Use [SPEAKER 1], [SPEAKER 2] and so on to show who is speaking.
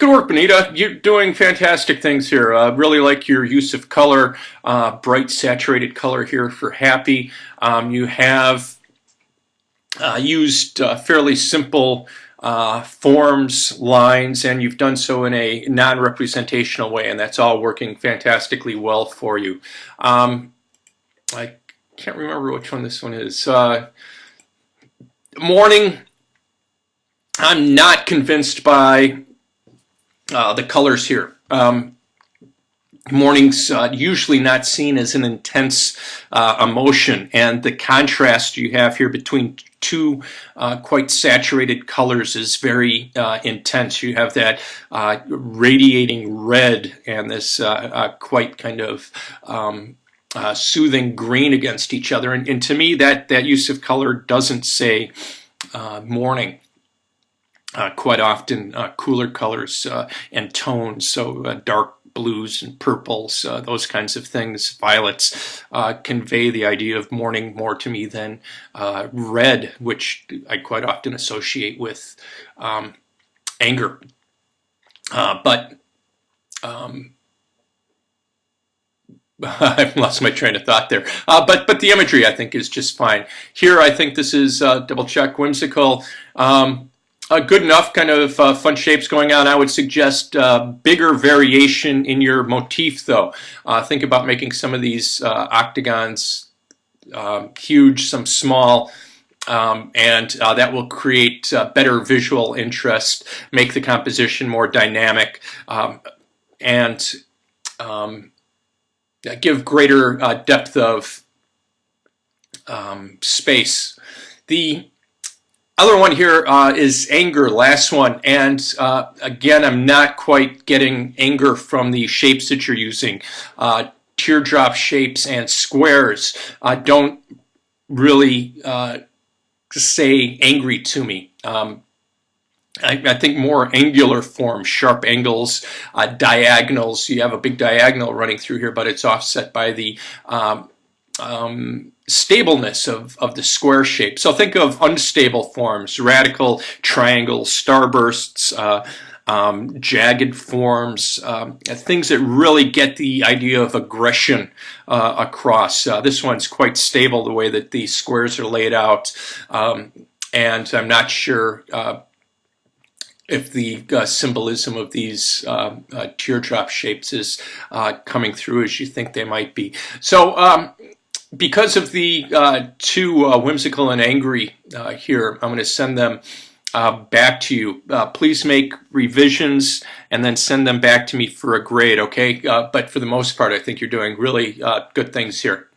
[SPEAKER 1] Good work, Benita. You're doing fantastic things here. Really like your use of color, bright saturated color here for happy. You have used fairly simple forms, lines, and you've done so in a non-representational way, and that's all working fantastically well for you. I can't remember which one this one is. Morning, I'm not convinced by the colors here. Morning's usually not seen as an intense emotion, and the contrast you have here between two quite saturated colors is very intense. You have that radiating red and this quite kind of soothing green against each other, and to me that use of color doesn't say morning. Quite often cooler colors and tones, so dark blues and purples, those kinds of things, violets, convey the idea of morning more to me than red, which I quite often associate with anger. I've lost my train of thought there. But the imagery, I think, is just fine. Here, I think this is double check, whimsical. Good enough kind of fun shapes going on. I would suggest bigger variation in your motif, though. Think about making some of these octagons huge, some small, and that will create better visual interest, make the composition more dynamic, and give greater depth of space. The other one here is anger, last one, and again, I'm not quite getting anger from the shapes that you're using. Teardrop shapes and squares don't really say angry to me. I think more angular forms, sharp angles, diagonals. You have a big diagonal running through here, but it's offset by the stableness of the square shape. So think of unstable forms, radical triangles, starbursts, jagged forms, things that really get the idea of aggression across. This one's quite stable the way that the squares are laid out, and I'm not sure if the symbolism of these teardrop shapes is coming through as you think they might be. So because of the two whimsical and angry here, I'm going to send them back to you. Please make revisions and then send them back to me for a grade, okay? But for the most part, I think you're doing really good things here.